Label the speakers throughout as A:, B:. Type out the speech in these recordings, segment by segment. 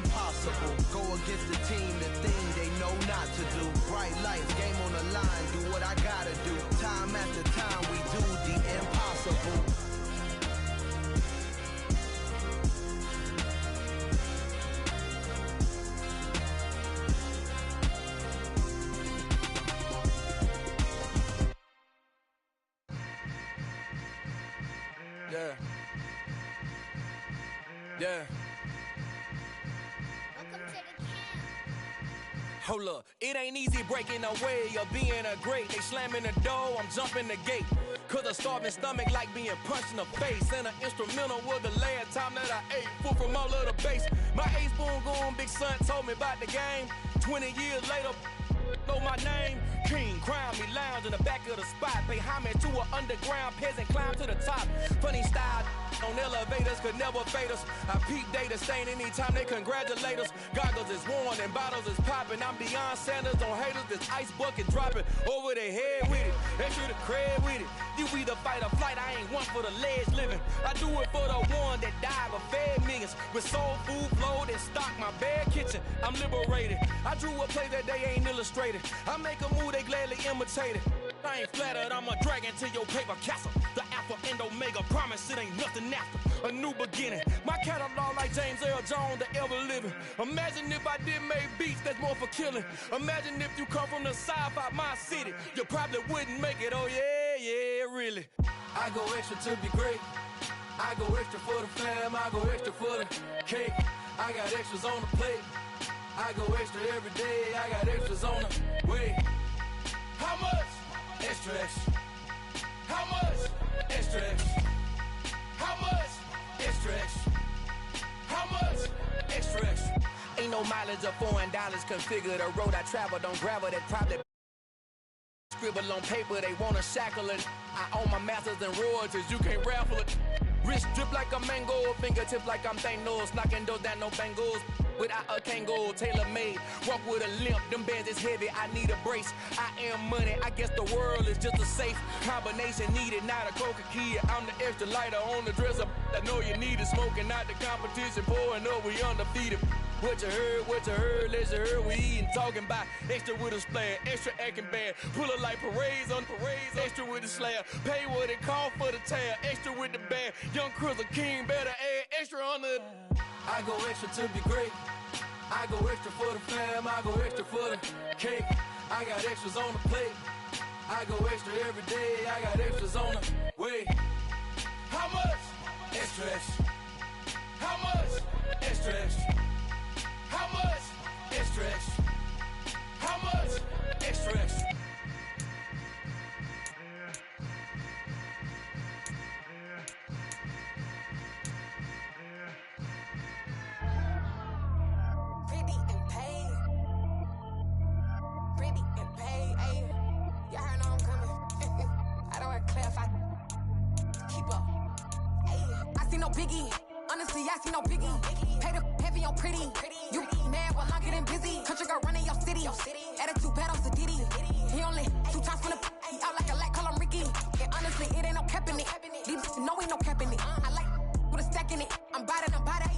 A: impossible. Go against the team, the thing they know not to do. Bright lights, game on the line, do what I gotta do. Time after time, we do the impossible.
B: Yeah. Yeah.
C: Welcome to the camp.
B: Hold up, it ain't easy breaking away or being a great. They slamming the door, I'm jumping the gate. Cause a starving stomach like being punched in the face. And an instrumental was the last time that I ate food from all of the bass. My ace boom goon big son told me about the game. 20 years later, know my name. King, crown me, lounge in the back of the spot. Pay homage to an underground peasant, climb to the top. Funny style on elevators could never fade us. I peep data stain anytime they congratulate us. Goggles is worn and bottles is popping. I'm Deion Sanders on haters, this ice bucket dropping over their head with it. Extra the cred with it. You either fight or flight, I ain't one for the ledge living. I do it for the one that died but fed millions. With soul food flowed and stocked my bad kitchen. I'm liberated. I drew a play that they ain't illustrated. I make a move they gladly imitate it. I ain't flattered, I'm a dragon to your paper castle. The Alpha and Omega, promise it ain't nothing after. A new beginning. My catalog like James Earl Jones, the ever living. Imagine if I did make beats that's more for killing. Imagine if you come from the south out my city. You probably wouldn't make it, oh yeah, really. I go extra to be great. I go extra for the fam, I go extra for the cake. I got extras on the plate. I go extra every day, I got extras on the way. How much? Extra, extra. How much? Extra, extra. How much? Extra, extra. How much? Extra, extra. Ain't no mileage of $4 configure the road I travel. Don't gravel that probably scribble on paper. They wanna shackle it. I own my masters and royalties. You can't raffle it. Wrist drip like a mango, fingertips like I'm Thanos, knocking those down no bangles. Without a Kango, tailor-made, walk with a limp, them bands is heavy, I need a brace. I am money, I guess the world is just a safe combination needed, not a coca key. I'm the extra lighter on the dresser, I know you need it, smoking out the competition, pouring up, we undefeated. What you heard, let's you heard, we eating, talking about extra with a splash, extra acting bad, pull it like parades on parades, extra with the slab, pay what it cost for the tab, extra with the band, young Chris a king, better add extra on the. I go extra to be great. I go extra for the fam, I go extra for the cake. I got extras on the plate. I go extra every day, I got extras on the way. How much? Extra, extra. How much? Extra, extra. How much? Extra, extra. How much? Extra, extra.
D: Biggie, honestly, I see no biggie. Pay the heavy on pretty. You mad while I'm getting busy. Country girl running your city. Attitude bad on Diddy. He only 2 times from the he out like a light, call him Ricky. And honestly, it ain't no cap in it. These no ain't no cap in it. I like with a stack in it. I'm bad.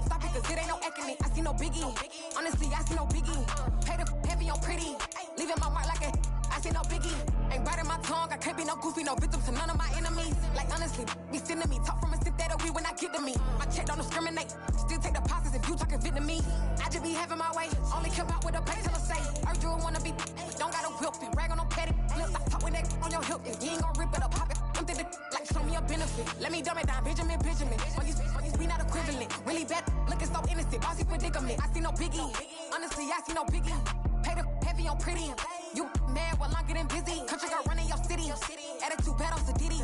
D: Stop it, cause it ain't no acting it. I see no biggie. Honestly, I see no biggie. Pay the heavy on pretty. Leaving my mark like a I see no biggie. Ain't biting my tongue, I can't be no goofy, no victim to none of my enemies. Like honestly, be sending me talk from a sip that we when I get to me. My check don't discriminate, still take deposits if you talking Vietnamese. I just be having my way, only come out with a pay till I say. Urge you wanna be, don't gotta whip it, rag on no petty. Flips, I talk with that on your hip, you ain't gon' rip it or pop it. I'm thinking like show me a benefit. Let me dumb it down, Benjamin. On these we not equivalent. Really bad, looking so innocent, bossy predicament. I see no biggie, honestly I see no biggie. Pay the heavy on pretty. You mad while I'm getting busy. Country girl running your city. Attitude bad on Diddy.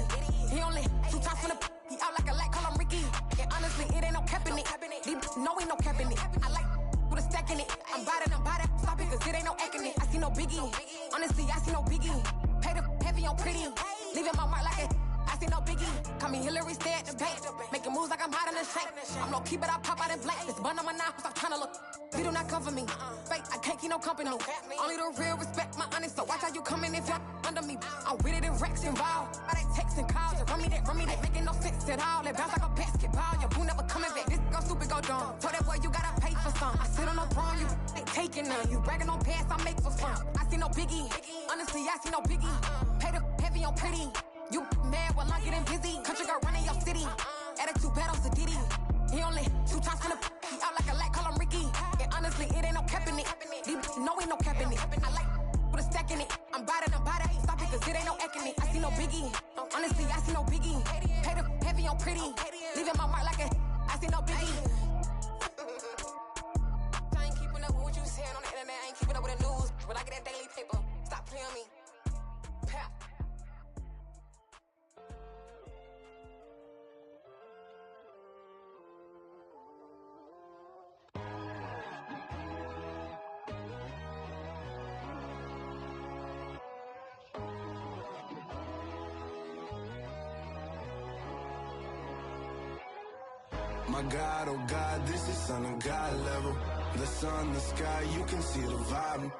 D: He only 2 times from the he out like a light, call him Ricky. And honestly, it ain't no cap in it. These no ain't no cap in it. I like with a stack in it. I'm bad. Stop it, cause it ain't no acting it. I see no biggie. Honestly, I see no biggie. Pay the heavy on pretty. Leaving my mark like a I see no biggie. Call me Hillary, stay at the bank. Making moves like I'm hot in the shank. I'm low key, but I pop out in blank. This bun on my knife, stop trying to look. You do not come for me. Fake, I can't keep no company. Only the real respect my honest. So watch how you coming if you're under me. I'm with it in Rex involved. All that text and calls. You run me that making no sense at all. It bounce like a basketball. Your boo never coming back. This go stupid, go dumb. Told that boy you gotta pay for some. I sit on no faking none. You bragging on past, I make for fun. I see no biggie. Honestly, I see no biggie. Pay the heavy on pretty. You mad while I'm getting busy. Country girl running your city. Attitude bad on Diddy. He only 2 times from the he out like a light, call him Ricky. And honestly, it ain't no cap in it. No, ain't no cap in it. I like with a stack in it. I'm about it. Stop it, cause it ain't no acting it. I see no biggie. Honestly, I see no biggie. Pay the heavy on pretty. Leaving my mark like a I see no biggie. I ain't keeping up with what you saying on the internet. I ain't keeping up with the news. But I get that daily paper. Stop playing me. Pap.
A: My God, oh God, this is son of God level. The sun, the sky, you can see the vibe.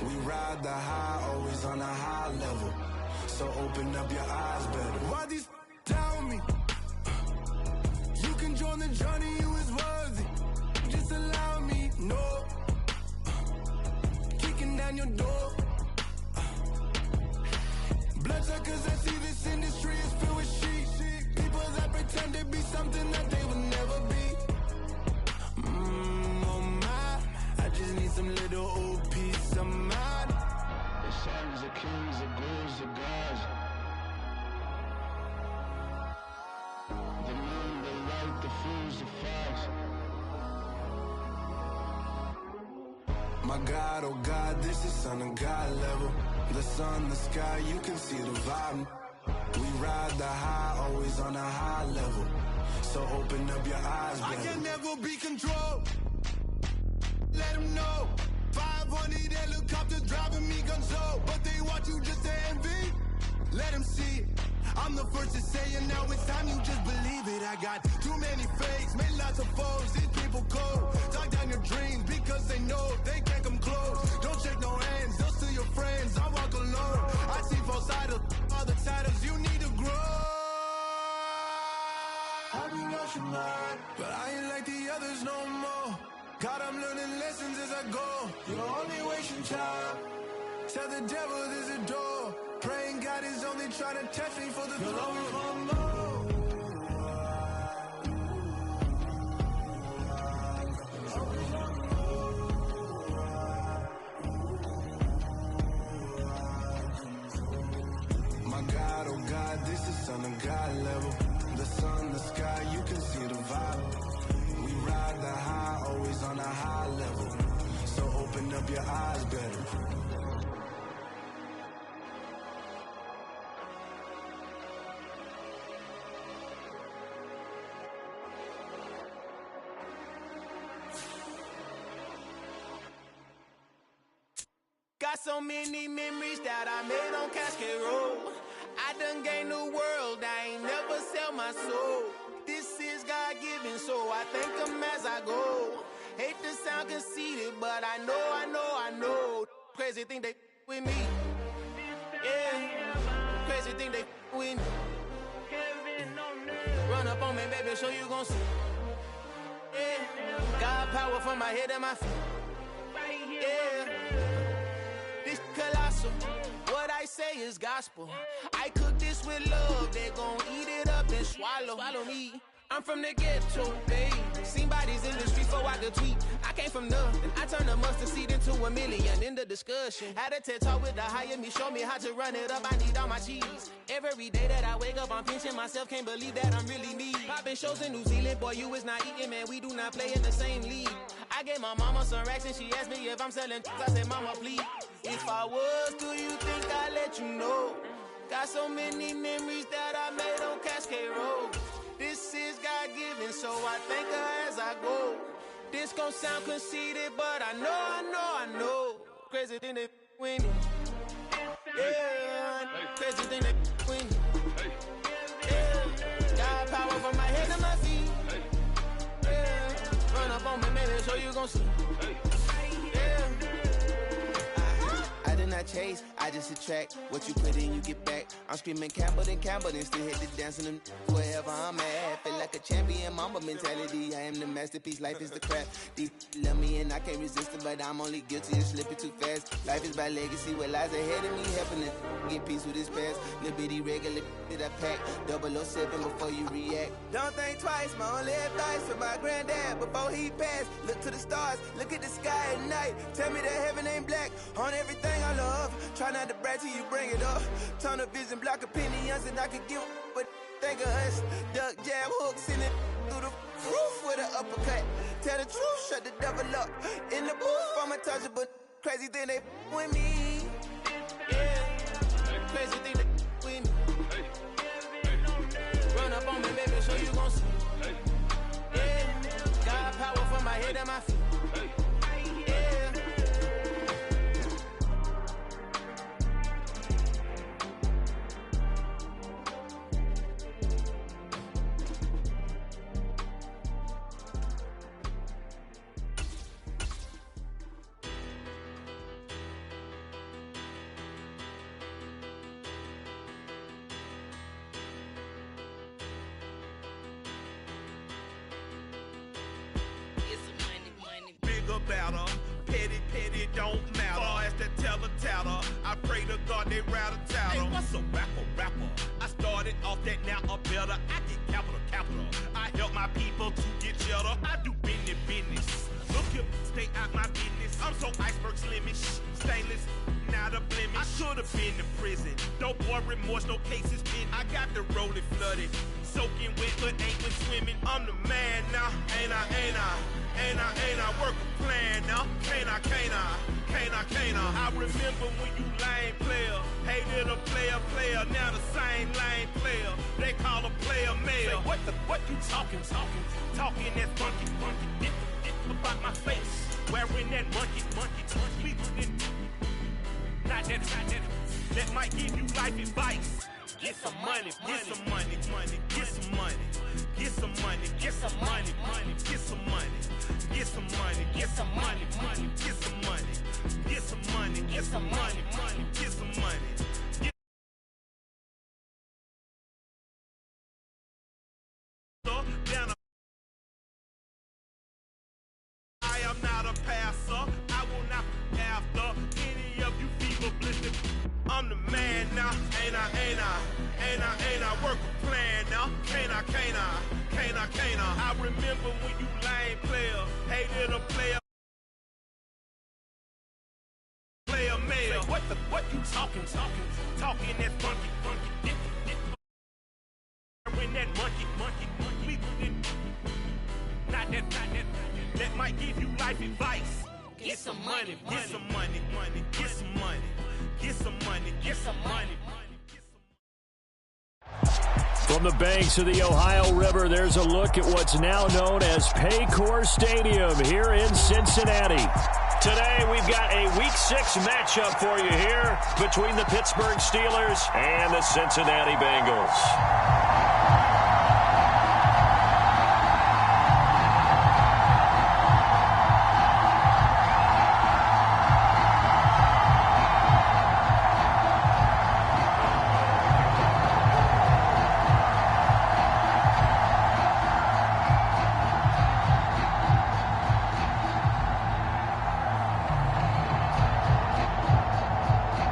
A: We ride the high, always on a high level. So open up your eyes better. Why these tell me? You can join the journey, you is worthy. Just allow me, no. Kicking down your door. Bloodsuckers that see this industry is filled with sheep. People that pretend to be something that they will never be. Oh my, I just need some little old peace of mind. The sons of kings, the ghouls, the gods. The moon, the light, the fools, the facts. My God, oh God, this is son of God level. The sun, the sky, you can see the vibe. We ride the high, always on a high level. So open up your eyes, baby. I can never be controlled. Let them know. 500 helicopters driving me gonzo. But they want you just to envy. Let them see it. I'm the first to say it, now it's time you just believe it. I got too many fakes, made lots of foes. These people cold. Talk down your dreams because they know they can't come close. Don't shake no hands, those to your friends. I walk alone. I see false idols, all the titles you need to grow. Have you lost your mind? But I ain't like the others no more. God, I'm learning lessons as I go. You're only wasting time. Tell the devil there's a door. Praying God is only trying to test me for the glory. My God, oh God, this is son of God level. The sun, the sky, you can see the vibe. We ride the high, always on a high level. So open up your eyes better.
B: Got so many memories that I made on Cascade Road. I done gained the world, I ain't never sell my soul. This is God-given, so I thank him as I go. Hate to sound conceited, but I know. Crazy thing they with me. Yeah, crazy thing they with me. Run up on me, baby, show you gon' see. Yeah, God power from my head and my feet. Yeah. This colossal, what I say is gospel. I cook this with love, they gon' eat it up and swallow me. I'm from the ghetto, babe. Seen bodies in the streets before I could tweet. I came from nothing, I turned a mustard seed into a million. In the discussion, had a TED talk with the higher me, show me how to run it up. I need all my cheese. Every day that I wake up, I'm pinching myself, can't believe that I'm really me. Popping shows in New Zealand, boy, you is not eating, man. We do not play in the same league. I gave my mama some racks and she asked me if I'm selling. I said, mama, please. If I was, do you think I'd let you know? Got so many memories that I made on Cascade Road. This is God-given, so I thank her as I go. This gon' sound conceited, but I know. Crazy thing they win it. Yeah, crazy thing they win it. Yeah, got power from my head to my feet. Yeah, run up on me, maybe so you gon' see. Yeah. I did not chase, I just attract. What you put in, you get back. I'm screaming Campbell, then still hit the dance and forever I'm at. Feel like
E: like a champion, mamba mentality. I am the masterpiece, life is the craft. Deep love me and I can't resist it, but I'm only guilty of slipping too fast. Life is by legacy, what lies ahead of me, helping to get peace with this past. Little bitty regular that I pack, 007 before you react. Don't think twice, my only advice for my granddad before he passed. Look to the stars, look at the sky at night. Tell me that heaven ain't black on everything I love. Try not to brag till you bring it up. Turn the vision, block opinions, and I could give but think of us. Duck, jab, hooks in it through the roof with an uppercut. Tell the truth, shut the devil up. In the booth, I'm untouchable. Crazy thing they with me. Yeah, crazy thing they with me. Run up on me, baby, so you gon' see. Yeah, got power from my head and my feet. Yeah.
F: About her, petty, don't matter. Far as that teller, I pray to God they rattle tattle. Hey, what's a rapper? I started off that, now I'm better. I get capital. I help my people to get cheddar. I do business. Look here, stay out my business. I'm so iceberg slimish, stainless, not a blemish. I should have been in prison. No boy remorse, no cases pinned. I got the rolling flooded, soaking wet, but ain't been swimming. I'm the man now, ain't I? Work a plan now, can't I? I remember when you lame player, hated a player, now the same lame player. They call a player mayor. Say, what you talking that funky, get about my face, wearing that monkey, not that, that might give you life advice. Get some money, get some money, get some money, get some money, get some money, get some money, get some money, get some money, get some money, get some money, get some money, get some money. I am not a passer. I will not after any of you fever blistered. I'm the man now, ain't I? Work a plan now, can't I? I remember when you lame player, hated a player mayor. Say, what you talking that funky, when that monkey, not that might give you life advice. Get some money, get some money, get some money, get some money, get some money.
G: From the banks of the Ohio River, there's a look at what's now known as Paycor Stadium here in Cincinnati. Today, we've got a Week 6 matchup for you here between the Pittsburgh Steelers and the Cincinnati Bengals.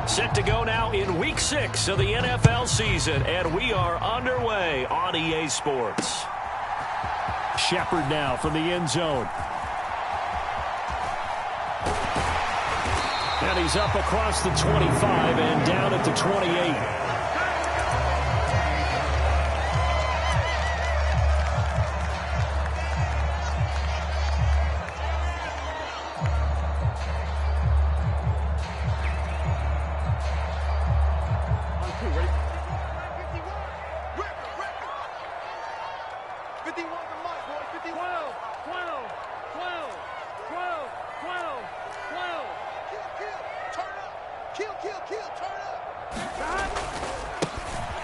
G: Set to go now in Week 6 of the NFL season, and we are underway on EA Sports. Shepard now from the end zone. And he's up across the 25 and down at the 28.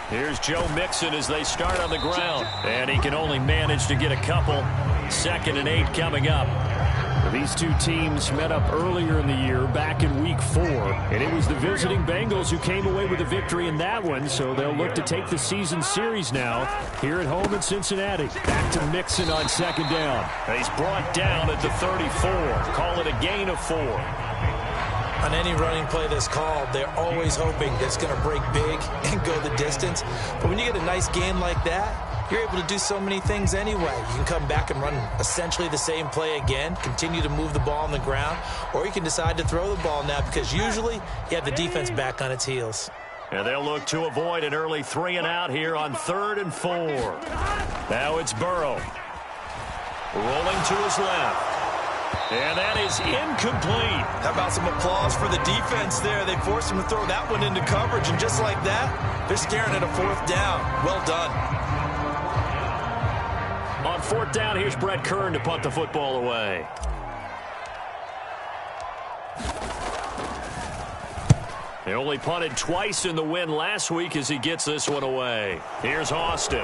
G: Here's Joe Mixon as they start on the ground. And he can only manage to get a couple. 2nd and 8 coming up. These two teams met up earlier in the year, back in Week 4, and it was the visiting Bengals who came away with a victory in that one, so they'll look to take the season series now here at home in Cincinnati. Back to Mixon on second down. He's brought down at the 34. Call it a gain of 4.
H: On any running play that's called, they're always hoping that it's going to break big and go the distance. But when you get a nice gain like that, you're able to do so many things anyway. You can come back and run essentially the same play again, continue to move the ball on the ground, or you can decide to throw the ball now because usually you have the defense back on its heels.
G: And they'll look to avoid an early 3-and-out here on 3rd and 4. Now it's Burrow. Rolling to his left. And that is incomplete.
H: How about some applause for the defense there? They forced him to throw that one into coverage, and just like that, they're staring at a 4th down. Well done.
G: On 4th down, here's Brett Kern to punt the football away. He only punted twice in the win last week as he gets this one away. Here's Austin.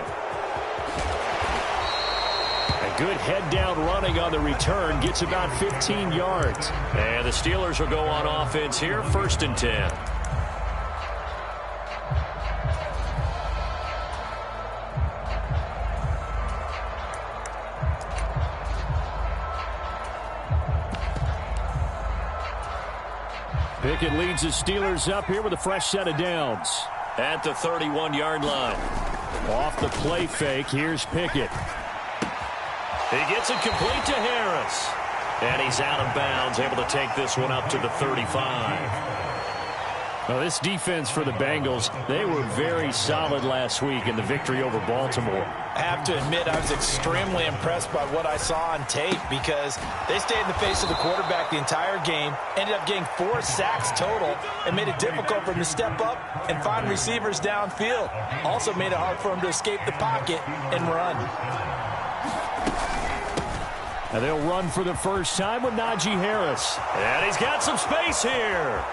G: A good head-down running on the return. Gets about 15 yards. And the Steelers will go on offense here, 1st and 10. Pickett leads the Steelers up here with a fresh set of downs at the 31-yard line. Off the play fake, here's Pickett. He gets it complete to Harris. And he's out of bounds, able to take this one up to the 35. Well, this defense for the Bengals, they were very solid last week in the victory over Baltimore.
H: I have to admit I was extremely impressed by what I saw on tape because they stayed in the face of the quarterback the entire game, ended up getting 4 sacks total, and made it difficult for him to step up and find receivers downfield. Also made it hard for him to escape the pocket and run.
G: And they'll run for the first time with Najee Harris. And he's got some space here.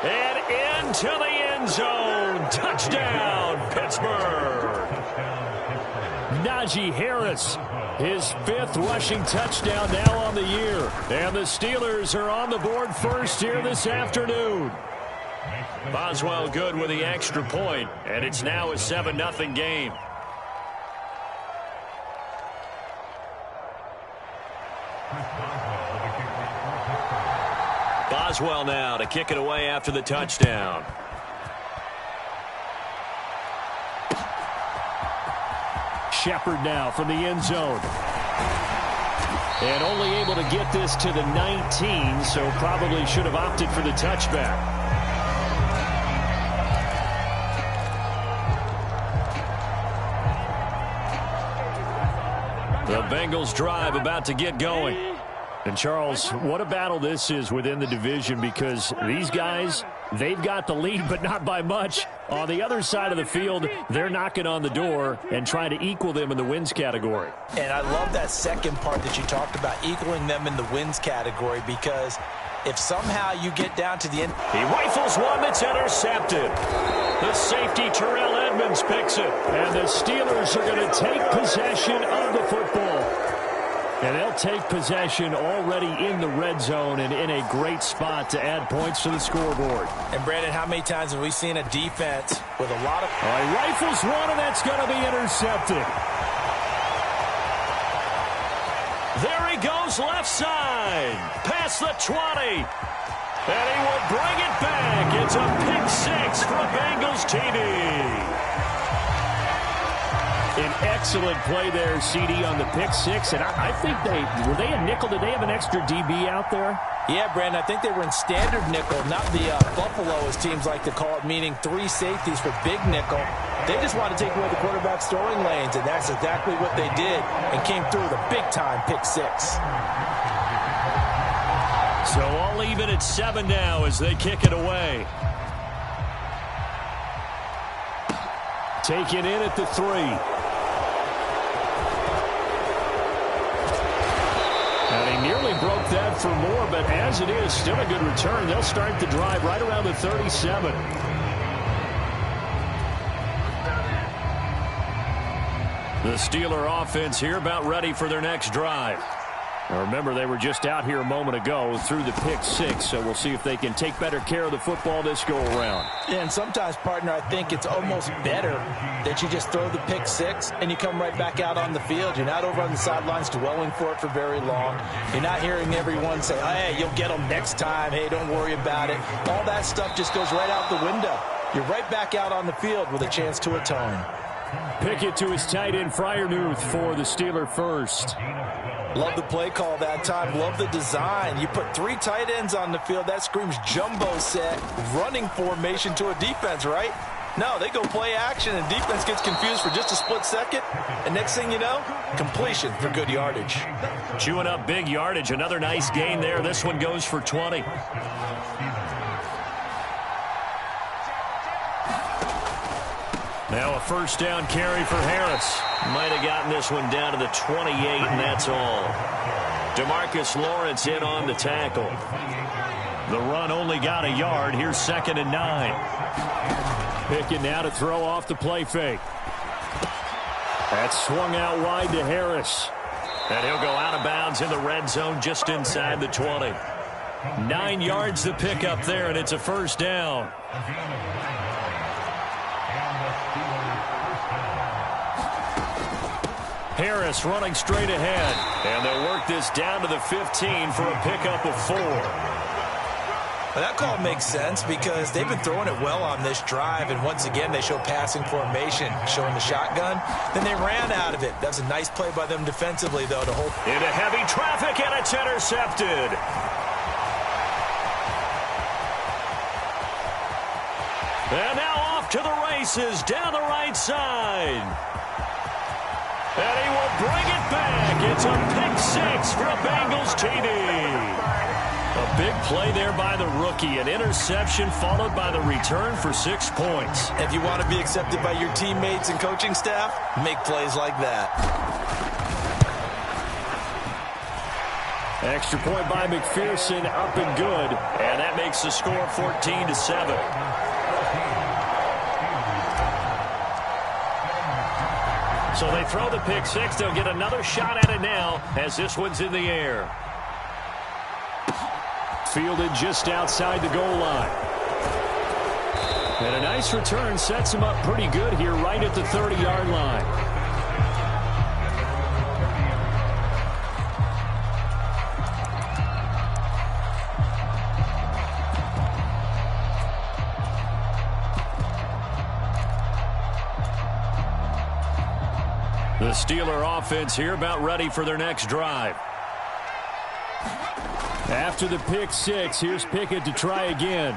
G: And into the end zone. Touchdown, Pittsburgh. Najee Harris, his 5th rushing touchdown now on the year. And the Steelers are on the board first here this afternoon. Boswell good with the extra point, and it's now a 7-0 game. Boswell now to kick it away after the touchdown. Shepard now from the end zone. And only able to get this to the 19, so probably should have opted for the touchback. The Bengals drive about to get going. And, Charles, what a battle this is within the division because these guys, they've got the lead, but not by much. On the other side of the field, they're knocking on the door and trying to equal them in the wins category.
H: And I love that second part that you talked about, equaling them in the wins category, because if somehow you get down to the end.
G: He rifles one that's intercepted. The safety, Terrell Edmonds, picks it. And the Steelers are going to take possession of the football. And they'll take possession already in the red zone and in a great spot to add points to the scoreboard.
H: And, Brandon, how many times have we seen a defense with a lot of...
G: He rifles one, and that's going to be intercepted. There he goes, left side. Past the 20. And he will bring it back. It's a pick 6 for Bengals TD. An excellent play there, CD, on the pick 6. And I think were they a nickel? Did they have an extra DB out there?
H: Yeah, Brandon, I think they were in standard nickel, not the Buffalo, as teams like to call it, meaning 3 safeties for big nickel. They just wanted to take away the quarterback's throwing lanes, and that's exactly what they did, and came through with a big-time pick 6.
G: So all even at 7 now as they kick it away. Taken in at the 3. And he nearly broke that for more, but as it is, still a good return. They'll start the drive right around the 37. The Steeler offense here about ready for their next drive. Now remember, they were just out here a moment ago through the pick six, so we'll see if they can take better care of the football this go-around.
H: Yeah, and sometimes, partner, I think it's almost better that you just throw the pick six and you come right back out on the field. You're not over on the sidelines dwelling for it for very long. You're not hearing everyone say, oh, hey, you'll get them next time. Hey, don't worry about it. All that stuff just goes right out the window. You're right back out on the field with a chance to atone.
G: Pickett to his tight end, Freiermuth, for the Steeler first.
H: Love the play call that time. Love the design. You put 3 tight ends on the field. That screams jumbo set, running formation to a defense, right? No, they go play action, and defense gets confused for just a split second. And next thing you know, completion for good yardage.
G: Chewing up big yardage. Another nice gain there. This one goes for 20. Now a first down carry for Harris. Might have gotten this one down to the 28, and that's all. DeMarcus Lawrence in on the tackle. The run only got a yard. Here's 2nd and 9. Pickett now to throw off the play fake. That's swung out wide to Harris. And he'll go out of bounds in the red zone just inside the 20. 9 yards to pick up there, and it's a first down. Harris running straight ahead. And they'll work this down to the 15 for a pickup of 4.
H: Well, that call makes sense because they've been throwing it well on this drive, and once again they show passing formation, showing the shotgun. Then they ran out of it. That's a nice play by them defensively, though, to hold.
G: Into heavy traffic, and it's intercepted. And now off to the races down the right side. And he will bring it back. It's a pick six for a Bengals TD. A big play there by the rookie. An interception followed by the return for 6 points.
H: If you want to be accepted by your teammates and coaching staff, make plays like that.
G: Extra point by McPherson, up and good. And that makes the score 14-7. So they throw the pick six. They'll get another shot at it now as this one's in the air. Fielded just outside the goal line. And a nice return sets him up pretty good here right at the 30-yard line. The Steeler offense here about ready for their next drive. After the pick six, here's Pickett to try again.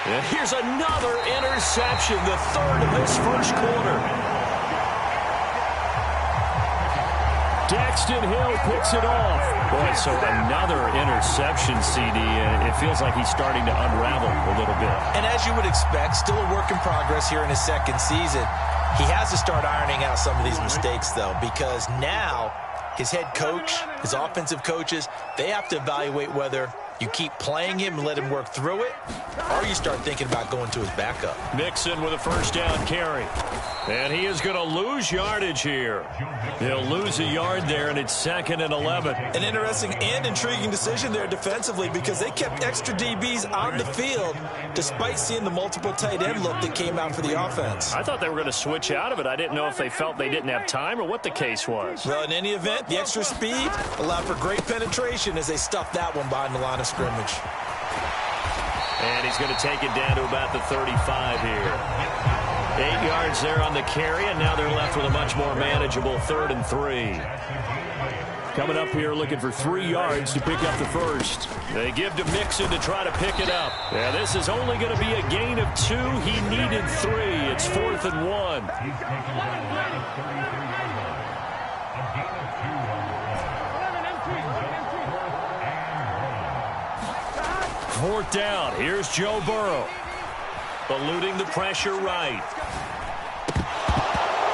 G: And here's another interception, the 3rd of this first quarter. Daxton Hill picks it off. Boy, so another interception, CD, and it feels like he's starting to unravel a little bit.
H: And as you would expect, still a work in progress here in his 2nd season. He has to start ironing out some of these mistakes, though, because now his head coach, his offensive coaches, they have to evaluate whether you keep playing him and let him work through it, or you start thinking about going to his backup.
G: Mixon with a first down carry. And he is going to lose yardage here. He'll lose a yard there, and it's 2nd and 11.
H: An interesting and intriguing decision there defensively because they kept extra DBs on the field despite seeing the multiple tight end look that came out for the offense.
G: I thought they were going to switch out of it. I didn't know if they felt they didn't have time or what the case was.
H: Well, in any event, the extra speed allowed for great penetration as they stuffed that one behind the line of scrimmage.
G: And he's going to take it down to about the 35 here. 8 yards there on the carry, and now they're left with a much more manageable 3rd and 3. Coming up here looking for 3 yards to pick up the first. They give to Mixon to try to pick it up. Yeah, this is only going to be a gain of 2. He needed 3. It's 4th and 1. 4th down. Here's Joe Burrow. Eluding the pressure right.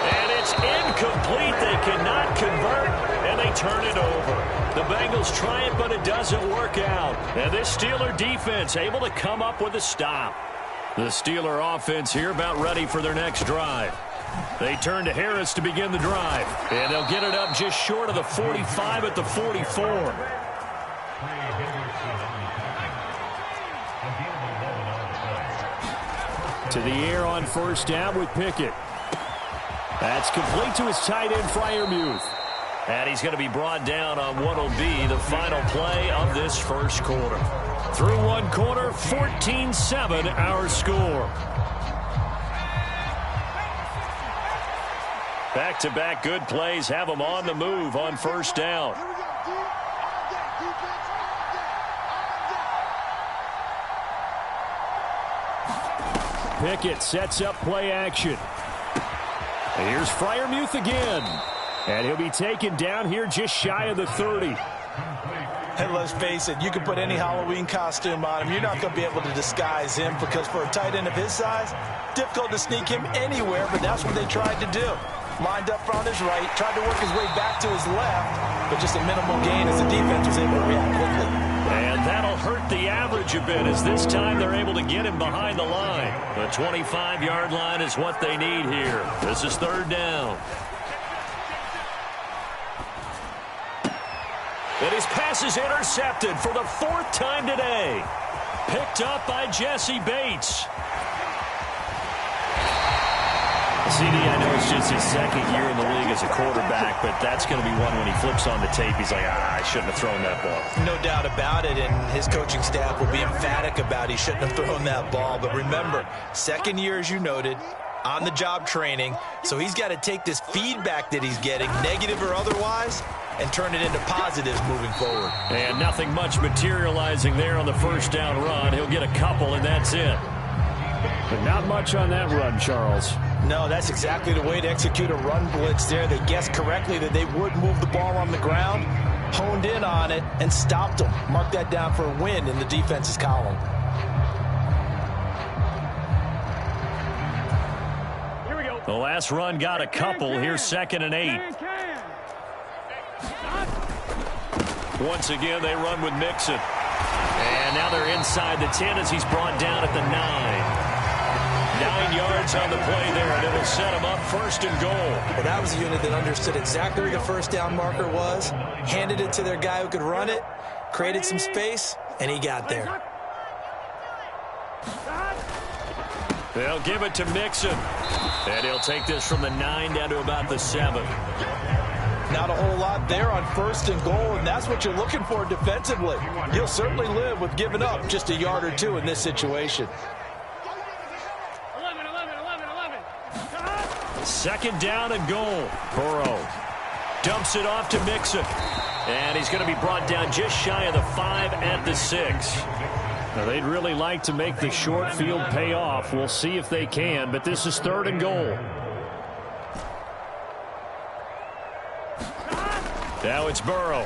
G: And it's incomplete. They cannot convert, and they turn it over. The Bengals try it, but it doesn't work out. And this Steeler defense able to come up with a stop. The Steeler offense here about ready for their next drive. They turn to Harris to begin the drive. And they'll get it up just short of the 45 at the 44. To the air on first down with Pickett. That's complete to his tight end, Freiermuth. And he's going to be brought down on what will be the final play of this first quarter. Through one quarter, 14-7 our score. Back-to-back good plays have them on the move on first down. Pickett sets up play action. And here's Freiermuth again. And he'll be taken down here just shy of the 30.
H: And let's face it, you can put any Halloween costume on him. You're not going to be able to disguise him because for a tight end of his size, difficult to sneak him anywhere, but that's what they tried to do. Lined up on his right, tried to work his way back to his left, but just a minimal gain as the defense was able to react quickly. And that'll hurt the average a bit as this time they're able to get him behind the line. The 25-yard line is what they need here. This is third down. And his pass is intercepted for the fourth time today. Picked up by Jesse Bates. CD, I know it's just his second year in the league as a quarterback, but that's going to be one when he flips on the tape, he's like, I shouldn't have thrown that ball. No doubt about it, and his coaching staff will be emphatic about he shouldn't have thrown that ball. But remember, second year, as you noted, on-the-job training, so he's got to take this feedback that he's getting, negative or otherwise, and turn it into positives moving forward.
G: And nothing much materializing there on the first down run. He'll get a couple, and that's it. But not much on that run, Charles.
H: No, that's exactly the way to execute a run blitz there. They guessed correctly that they would move the ball on the ground, honed in on it, and stopped them. Mark that down for a win in the defense's column.
G: Here we go. The last run got a couple. Here's 2nd and 8. Once again, they run with Mixon. And now they're inside the 10 as he's brought down at the 9. 9 yards on the play there, and it'll set him up 1st and goal.
H: Well, that was a unit that understood exactly where the first down marker was, handed it to their guy who could run it, created some space, and he got there.
G: They'll give it to Mixon. And he'll take this from the 9 down to about the 7.
H: Not a whole lot there on 1st and goal, and that's what you're looking for defensively. You'll certainly live with giving up just a yard or two in this situation.
G: 2nd down and goal. Burrow dumps it off to Mixon. And he's going to be brought down just shy of the 5 at the 6. Now, they'd really like to make the short field pay off. We'll see if they can, but this is 3rd and goal. Now it's Burrow.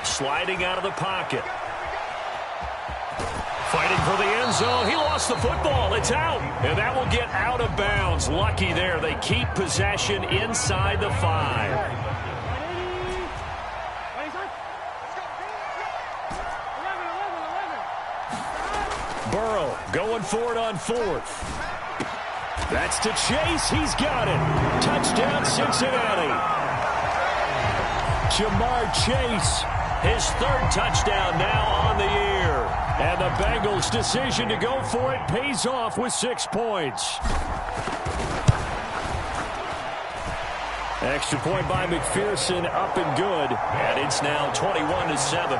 G: Sliding out of the pocket. Fighting for the end zone. He lost the football. It's out. And that will get out of bounds. Lucky there. They keep possession inside the 5. Burrow going for it on 4th. That's to Chase. He's got it. Touchdown, Cincinnati. Jamar Chase, his 3rd touchdown now on the year. And the Bengals' decision to go for it pays off with 6 points. Extra point by McPherson, up and good. And it's now 21-7.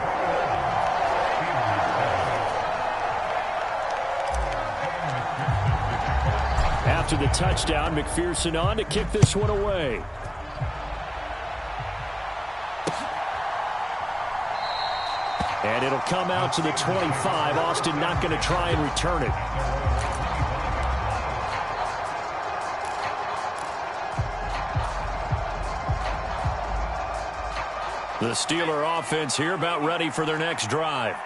G: After the touchdown, McPherson on to kick this one away. And it'll come out to the 25. Austin not going to try and return it. The Steeler offense here about ready for their next drive.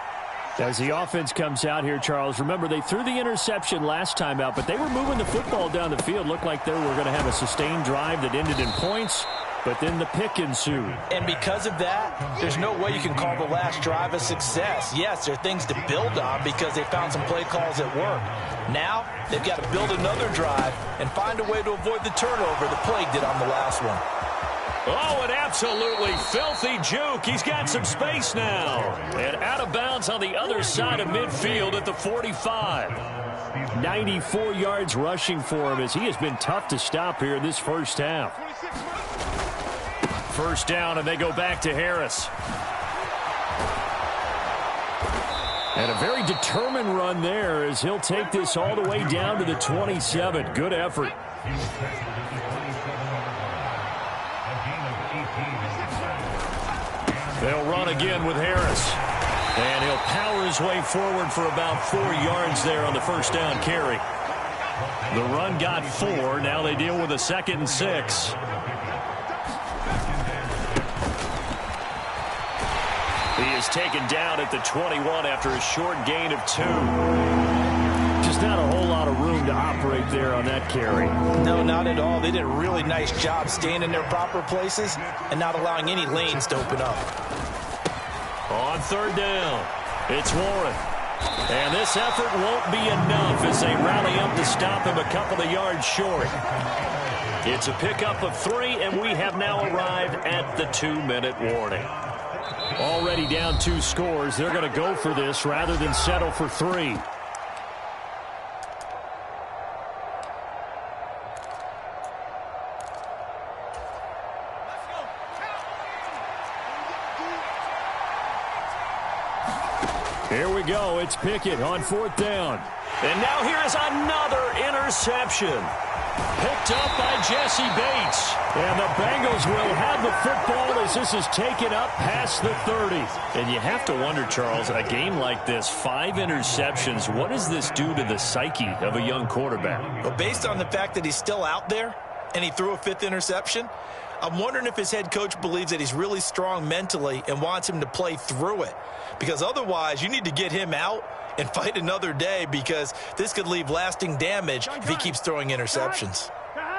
G: As the offense comes out here, Charles, remember they threw the interception last time out, but they were moving the football down the field. Looked like they were going to have a sustained drive that ended in points. but then the pick ensued.
H: And because of that, there's no way you can call the last drive a success. Yes, there are things to build on because they found some play calls that work. Now, they've got to build another drive and find a way to avoid the turnover the Plague did on the last one.
G: Oh, an absolutely filthy juke. He's got some space now. And out of bounds on the other side of midfield at the 45. 94 yards rushing for him as he has been tough to stop here in this first half. First down, and they go back to Harris. And a very determined run there as he'll take this all the way down to the 27. Good effort. They'll run again with Harris. And he'll power his way forward for about 4 yards there on the first down carry. The run got 4. Now they deal with a 2nd and 6. He is taken down at the 21 after a short gain of 2. Just not a whole lot of room to operate there on that carry.
H: No, not at all. They did a really nice job staying in their proper places and not allowing any lanes to open up.
G: On third down, it's Warren. And this effort won't be enough as they rally up to stop him a couple of yards short. It's a pickup of 3, and we have now arrived at the 2-minute warning. Already down 2 scores. They're going to go for this rather than settle for 3. Here we go. It's Pickett on 4th down. And now here is another interception. Picked up by Jesse Bates. And the Bengals will have the football as this is taken up past the 30. And you have to wonder, Charles, a game like this, 5 interceptions, what does this do to the psyche of a young quarterback?
H: Well, based on the fact that he's still out there and he threw a 5th interception, I'm wondering if his head coach believes that he's really strong mentally and wants him to play through it. Because otherwise, you need to get him out and fight another day because this could leave lasting damage if he keeps throwing interceptions.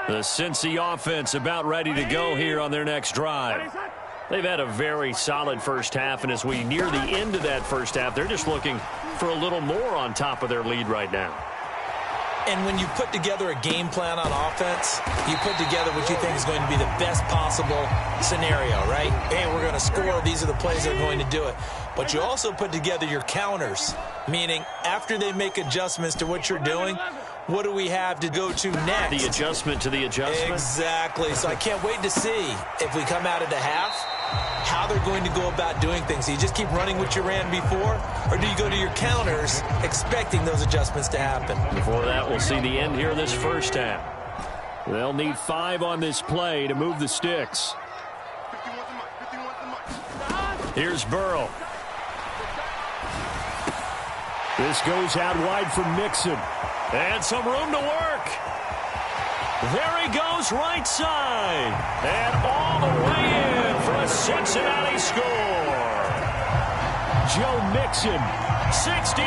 G: The Cincy offense about ready to go here on their next drive. They've had a very solid first half, and as we near the end of that first half, they're just looking for a little more on top of their lead right now.
H: And when you put together a game plan on offense, you put together what you think is going to be the best possible scenario, right? Hey, we're going to score. These are the plays that are going to do it. But you also put together your counters, meaning after they make adjustments to what you're doing, what do we have to go to next?
G: The adjustment to the adjustment?
H: Exactly. So I can't wait to see if we come out of the half, how they're going to go about doing things. Do you just keep running what you ran before, or do you go to your counters expecting those adjustments to happen?
G: Before that, we'll see the end here of this first half. They'll need 5 on this play to move the sticks. Here's Burrow. This goes out wide for Mixon. And some room to work. There he goes, right side. And all the way in for a Cincinnati score. Joe Mixon, 64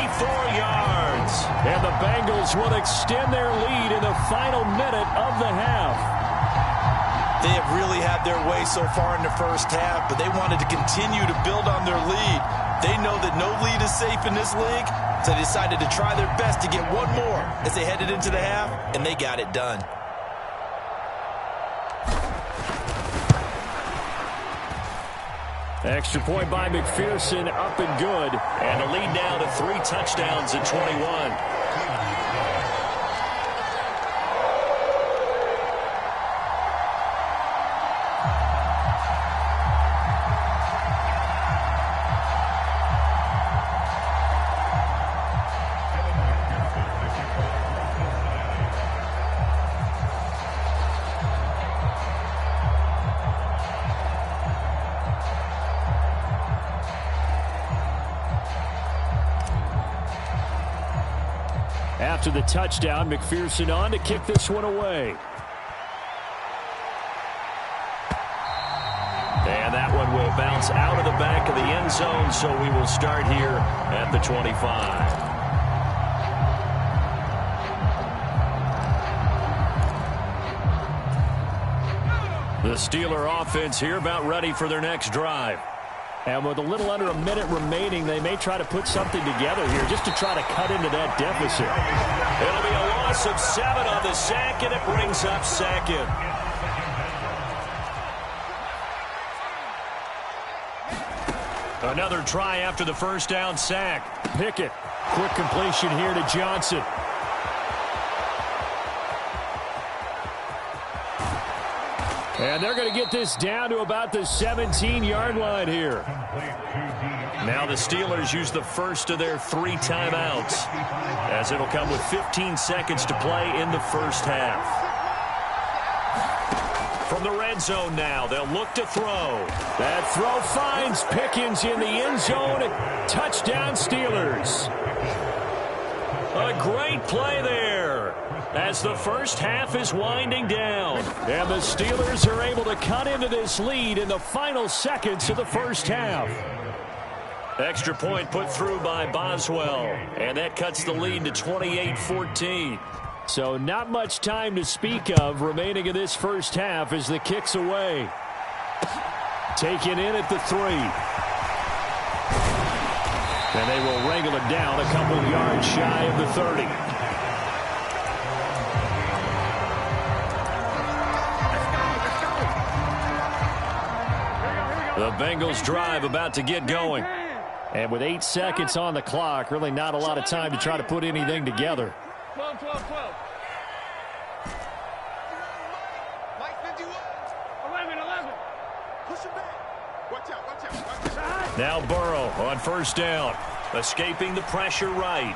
G: yards. And the Bengals will extend their lead in the final minute of the half.
H: They have really had their way so far in the first half, but they wanted to continue to build on their lead. They know that no lead is safe in this league, so they decided to try their best to get one more as they headed into the half, and they got it done.
G: Extra point by McPherson, up and good. And a lead now to 3 touchdowns at 21. After the touchdown, McPherson on to kick this one away. And that one will bounce out of the back of the end zone, so we will start here at the 25. The Steeler offense here about ready for their next drive.
I: And with a little under a minute remaining, they may try to put something together here just to try to cut into that deficit.
G: It'll be a loss of 7 on the sack, and it brings up second. Another try after the first down sack.
I: Pickett, quick completion here to Johnson. And they're going to get this down to about the 17-yard line here.
G: Now the Steelers use the first of their 3 timeouts, as it'll come with 15 seconds to play in the first half. From the red zone now, they'll look to throw.
I: That throw finds Pickens in the end zone. Touchdown, Steelers.
G: A great play there as the first half is winding down.
I: And the Steelers are able to cut into this lead in the final seconds of the first half.
G: Extra point put through by Boswell, and that cuts the lead to 28-14.
I: So not much time to speak of remaining in this first half as the kick's away. Taken in at the 3. And they will wrangle it down a couple yards shy of the 30.
G: The Bengals drive about to get going.
I: And with 8 seconds on the clock, really not a lot of time to try to put anything together.
J: 12. Mike 51. 11. Push him back. Watch out.
G: Now Burrow on first down, escaping the pressure right.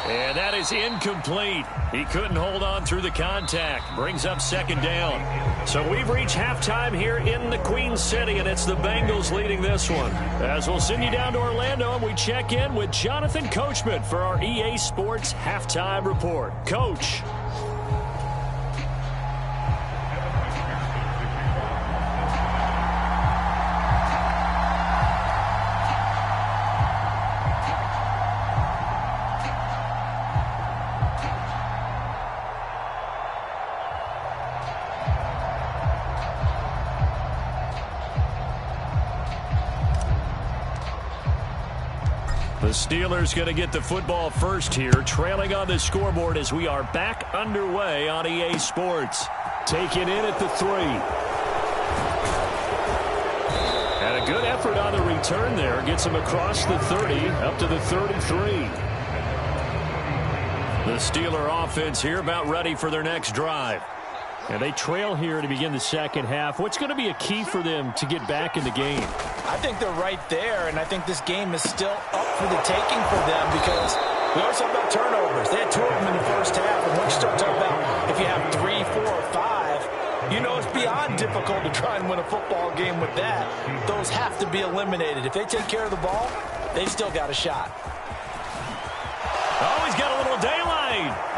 G: And that is incomplete. He couldn't hold on through the contact. Brings up second down. So we've reached halftime here in the Queen City, and it's the Bengals leading this one. As we'll send you down to Orlando, and we check in with Jonathan Coachman for our EA Sports Halftime Report. Coach. The Steelers going to get the football first here, trailing on the scoreboard as we are back underway on EA Sports.
I: Taken in at the 3. And a good effort on the return there. Gets him across the 30, up to the 33.
G: The Steeler offense here about ready for their next drive.
I: And they trail here to begin the second half. What's going to be a key for them to get back in the game?
H: I think they're right there, and I think this game is still up for the taking for them because we always talk about turnovers. They had 2 of them in the first half, and once you start talking about if you have 3, 4, or 5, you know it's beyond difficult to try and win a football game with that. Those have to be eliminated. If they take care of the ball, they've still got a shot.
G: Oh, he's got a little daylight.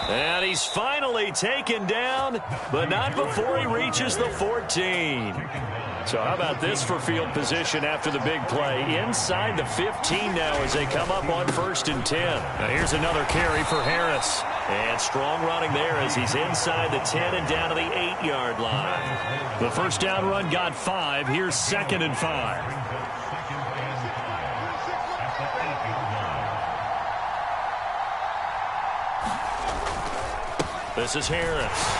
G: And he's finally taken down, but not before he reaches the 14. So how about this for field position after the big play? Inside the 15 now as they come up on 1st and 10. Now here's another carry for Harris. And strong running there as he's inside the 10 and down to the 8-yard line. The first down run got 5. Here's 2nd and 5. This is Harris.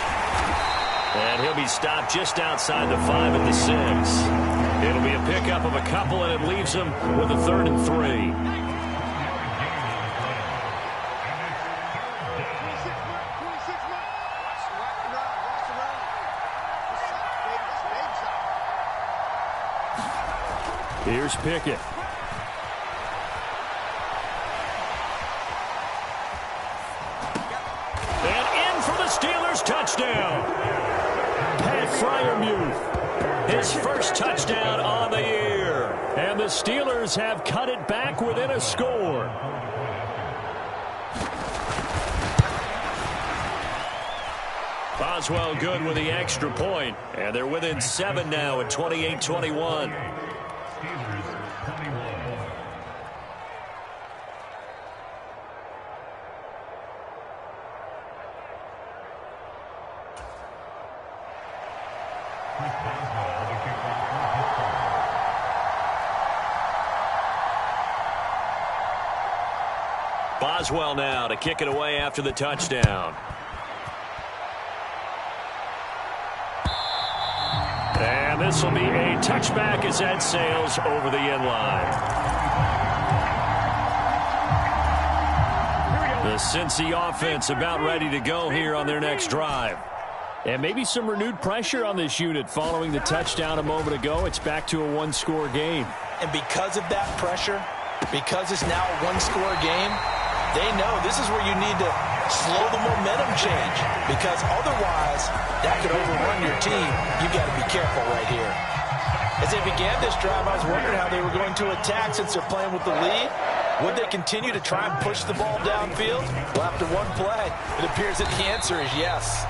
G: And he'll be stopped just outside the 5 at the 6. It'll be a pickup of a couple, and it leaves him with a 3rd and 3.
I: Here's Pickett.
G: Steelers touchdown.
I: Pat Freiermuth, his first touchdown on the year. And the Steelers have cut it back within a score.
G: Boswell good with the extra point. And they're within 7 now at 28-21.
I: Boswell now to kick it away after the touchdown. And this will be a touchback as that sails over the end line. The Cincy offense about ready to go here on their next drive. And maybe some renewed pressure on this unit following the touchdown a moment ago. It's back to a one-score game.
H: And because of that pressure, because it's now a one-score game, they know this is where you need to slow the momentum change, because otherwise that could overrun your team. You've got to be careful right here. As they began this drive, I was wondering how they were going to attack since they're playing with the lead. Would they continue to try and push the ball downfield? Well, after one play, it appears that the answer is yes.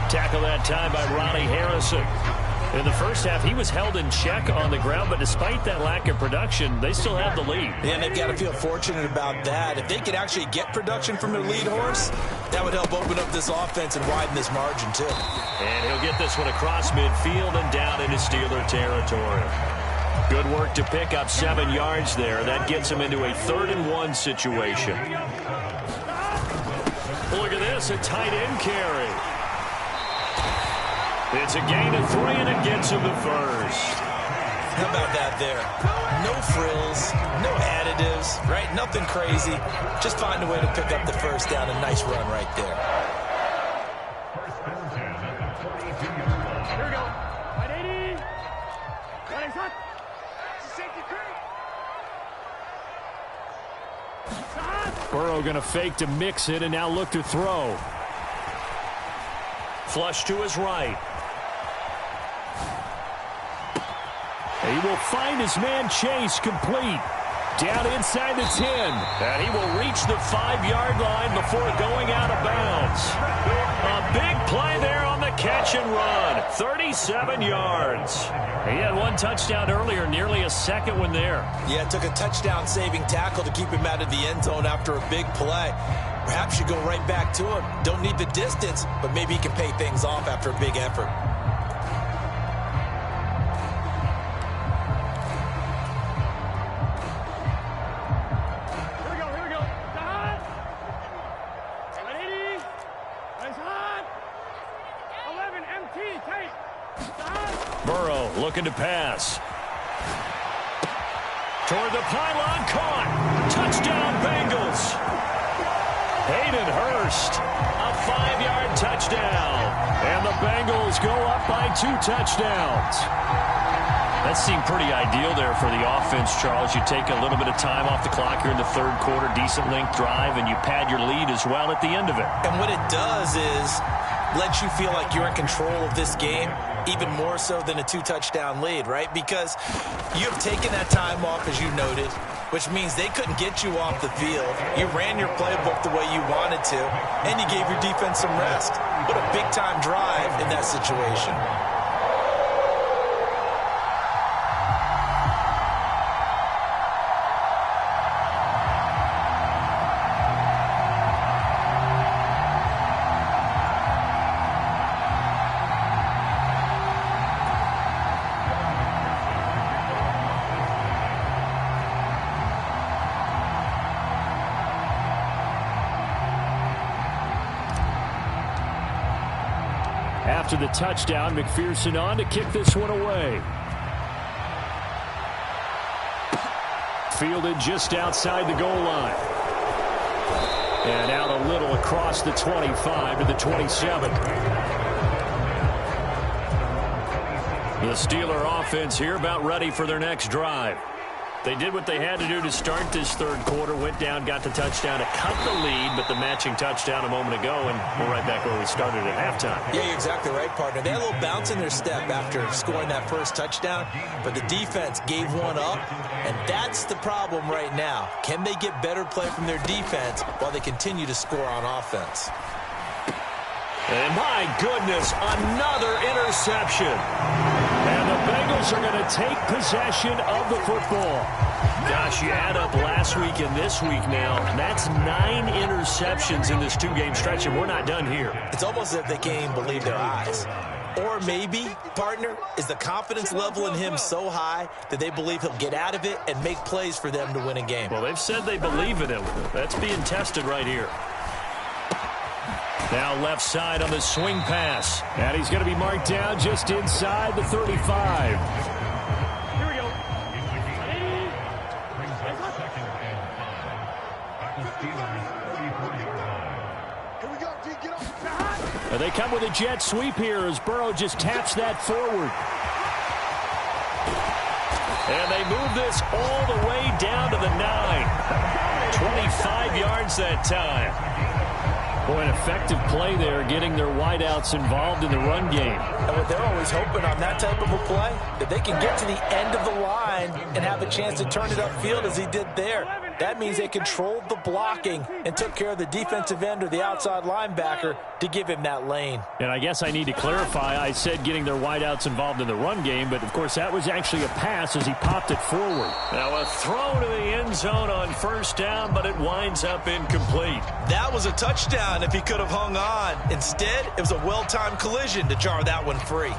I: Tackle that time by Ronnie Harrison. In the first half, he was held in check on the ground, but despite that lack of production, they still have the lead.
H: And they've got to feel fortunate about that. If they could actually get production from their lead horse, that would help open up this offense and widen this margin, too.
I: And he'll get this one across midfield and down into Steeler territory. Good work to pick up 7 yards there. That gets him into a 3rd-and-1 situation. Look at this, a tight end carry. It's a gain of 3, and it gets him the first.
H: How about that there? No frills, no additives, right? Nothing crazy. Just find a way to pick up the first down. A nice run right there.
J: Here we go. 180. Running shot. Safety creek.
I: Burrow going to fake to mix it and now look to throw. Flush to his right. He will find his man Chase complete. Down inside the 10. And he will reach the 5-yard line before going out of bounds. A big play there on the catch and run. 37 yards. He had one touchdown earlier, nearly a second one there.
H: Yeah, it took a touchdown-saving tackle to keep him out of the end zone after a big play. Perhaps you go right back to him. Don't need the distance, but maybe he can pay things off after a big effort.
I: Burrow looking to pass. Toward the pylon, caught. Touchdown, Bengals. Hayden Hurst, a 5-yard touchdown. And the Bengals go up by 2 touchdowns. That seemed pretty ideal there for the offense, Charles. You take a little bit of time off the clock here in the 3rd quarter, decent length drive, and you pad your lead as well at the end of it.
H: And what it does is let you feel like you're in control of this game, even more so than a 2-touchdown lead, right? Because you have taken that time off, as you noted, which means they couldn't get you off the field. You ran your playbook the way you wanted to, and you gave your defense some rest. What a big-time drive in that situation.
I: After the touchdown, McPherson on to kick this one away. Fielded just outside the goal line. And out a little across the 25 to the 27. The Steeler offense here about ready for their next drive. They did what they had to do to start this 3rd quarter, went down, got the touchdown to cut the lead, but the matching touchdown a moment ago, and we're right back where we started at halftime.
H: Yeah, you're exactly right, partner. They had a little bounce in their step after scoring that first touchdown, but the defense gave one up, and that's the problem right now. Can they get better play from their defense while they continue to score on offense?
I: And my goodness, another interception. And the Bengals are going to take possession of the football. Gosh, you add up last week and this week now, that's 9 interceptions in this 2-game stretch, and we're not done here.
H: It's almost as if they can't even believe their eyes. Or maybe, partner, is the confidence level in him so high that they believe he'll get out of it and make plays for them to win a game.
I: Well, they've said they believe in him. That's being tested right here. Now left side on the swing pass. And he's going to be marked down just inside the 35.
J: Here we go.
I: And they come with a jet sweep here as Burrow just taps that forward. And they move this all the way down to the 9. 25 yards that time. Boy, an effective play there, getting their wideouts involved in the run game.
H: And what they're always hoping on that type of a play, that they can get to the end of the line and have a chance to turn it upfield as he did there. That means they controlled the blocking and took care of the defensive end or the outside linebacker to give him that lane.
I: And I guess I need to clarify, I said getting their wideouts involved in the run game, but of course that was actually a pass as he popped it forward. Now a throw to the end zone on first down, but it winds up incomplete.
H: That was a touchdown if he could have hung on. Instead, it was a well-timed collision to jar that one free.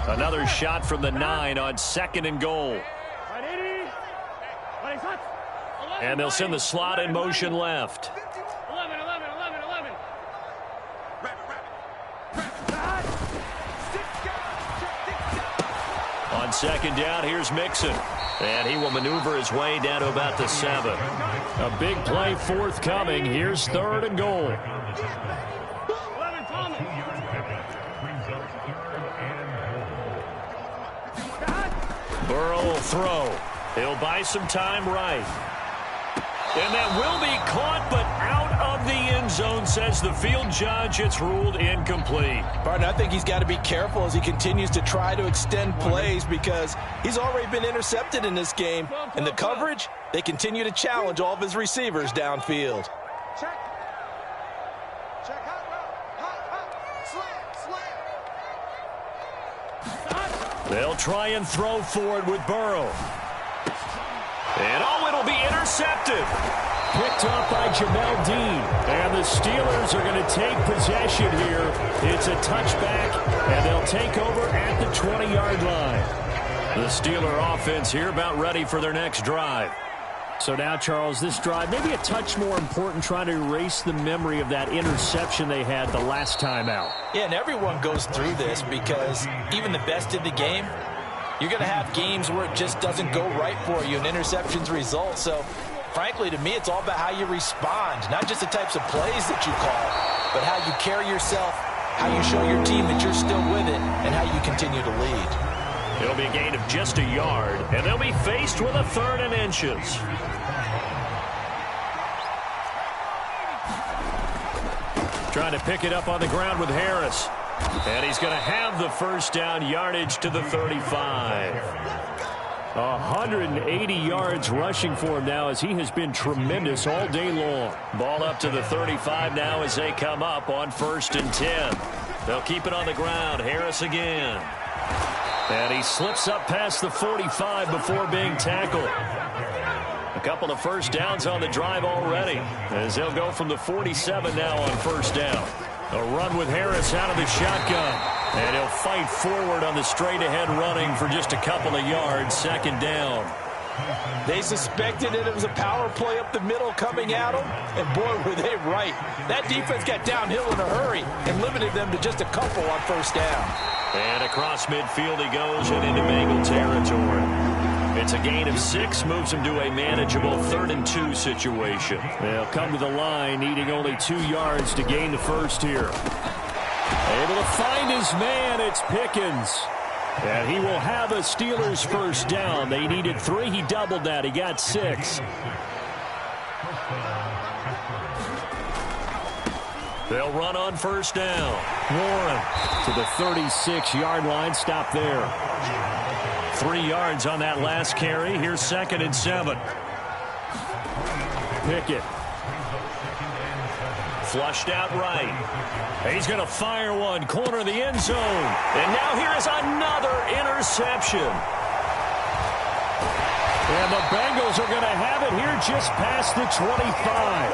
I: Another shot from the 9 on 2nd and goal. And they'll send the slot in motion left.
J: 11.
I: On 2nd down, here's Mixon. And he will maneuver his way down to about the 7. A big play forthcoming. Here's 3rd and goal.
J: 11, Thomas.
I: Burrow will throw. He'll buy some time right. And that will be caught, but out of the end zone, says the field judge. It's ruled incomplete.
H: Partner, I think he's got to be careful as he continues to try to extend plays because he's already been intercepted in this game. And the coverage, they continue to challenge all of his receivers downfield.
J: Check. Slant.
I: They'll try and throw forward with Burrow. And it'll be intercepted. Picked off by Jamel Dean. And the Steelers are going to take possession here. It's a touchback, and they'll take over at the 20-yard line. The Steeler offense here about ready for their next drive. So now, Charles, this drive maybe a touch more important, trying to erase the memory of that interception they had the last time out.
H: Yeah, and everyone goes through this because even the best in the game, you're going to have games where it just doesn't go right for you and interceptions result. So, frankly, to me, it's all about how you respond, not just the types of plays that you call, but how you carry yourself, how you show your team that you're still with it, and how you continue to lead.
I: It'll be a gain of just a yard, and they'll be faced with a 3rd and inches. Trying to pick it up on the ground with Harris. And he's going to have the first down, yardage to the 35. 180 yards rushing for him now as he has been tremendous all day long. Ball up to the 35 now as they come up on 1st and 10. They'll keep it on the ground. Harris again. And he slips up past the 45 before being tackled. A couple of first downs on the drive already as they'll go from the 47 now on 1st down. A run with Harris out of the shotgun. And he'll fight forward on the straight-ahead running for just a couple of yards. 2nd down.
H: They suspected it was a power play up the middle coming at them. And, boy, were they right. That defense got downhill in a hurry and limited them to just a couple on 1st down.
I: And across midfield he goes and into Bengal territory. It's a gain of 6, moves him to a manageable 3rd and 2 situation. They'll come to the line, needing only 2 yards to gain the first here. Able to find his man, it's Pickens. And he will have a Steelers first down. They needed 3, he doubled that, he got 6. They'll run on 1st down. Warren to the 36-yard line, stop there. 3 yards on that last carry. Here's 2nd and 7. Pickett Flushed out right. He's going to fire one, corner of the end zone. And now here is another interception. And the Bengals are going to have it here just past the 25.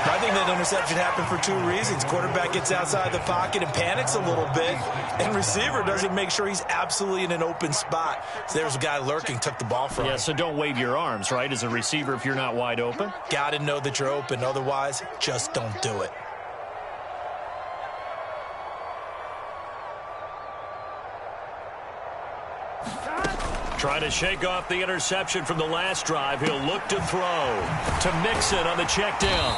H: I think that interception happened for two reasons. Quarterback gets outside the pocket and panics a little bit, and receiver doesn't make sure he's absolutely in an open spot. So there's a guy lurking, took the ball from him.
I: Yeah, so don't wave your arms, right, as a receiver if you're not wide open?
H: Got to know that you're open. Otherwise, just don't do it.
I: Trying to shake off the interception from the last drive. He'll look to throw to Mixon on the check down.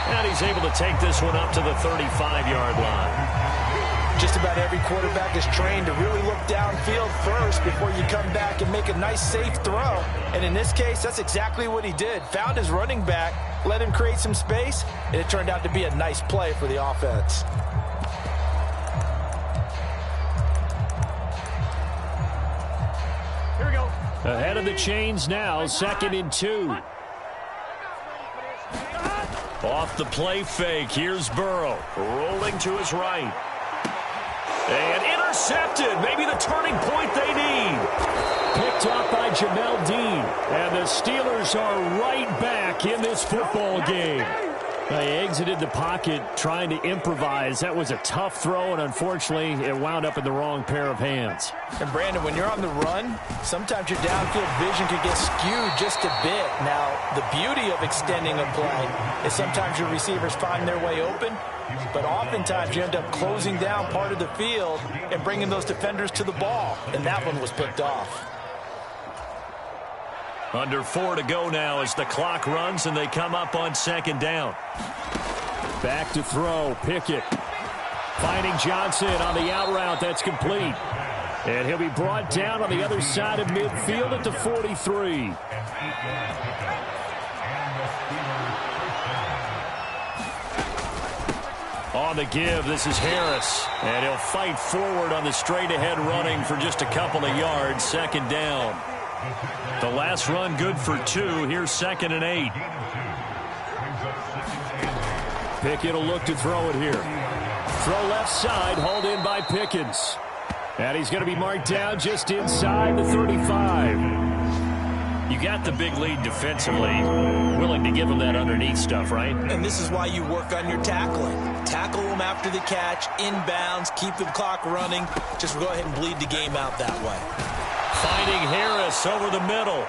I: And he's able to take this one up to the 35-yard line.
H: Just about every quarterback is trained to really look downfield first before you come back and make a nice, safe throw. And in this case, that's exactly what he did. Found his running back, let him create some space, and it turned out to be a nice play for the offense.
J: Here we go.
I: Ahead of the chains now, 2nd and 2. Off the play fake, here's Burrow, rolling to his right. And intercepted, maybe the turning point they need. Picked off by Jamel Dean, and the Steelers are right back in this football game. They exited the pocket trying to improvise. That was a tough throw, and unfortunately, it wound up in the wrong pair of hands.
H: And, Brandon, when you're on the run, sometimes your downfield vision can get skewed just a bit. Now, the beauty of extending a play is sometimes your receivers find their way open, but oftentimes you end up closing down part of the field and bringing those defenders to the ball, and that one was picked off.
I: Under 4 to go now as the clock runs and they come up on 2nd down. Back to throw, Pickett. Finding Johnson on the out route, that's complete. And he'll be brought down on the other side of midfield at the 43. On the give, this is Harris. And he'll fight forward on the straight-ahead running for just a couple of yards, 2nd down. The last run good for 2. Here's 2nd and 8. Pickett will look to throw it here. Throw left side, hauled in by Pickens. And he's going to be marked down just inside the 35. You got the big lead defensively. Willing to give him that underneath stuff, right?
H: And this is why you work on your tackling. Tackle them after the catch, inbounds, keep the clock running. Just go ahead and bleed the game out that way.
I: Finding Harris over the middle.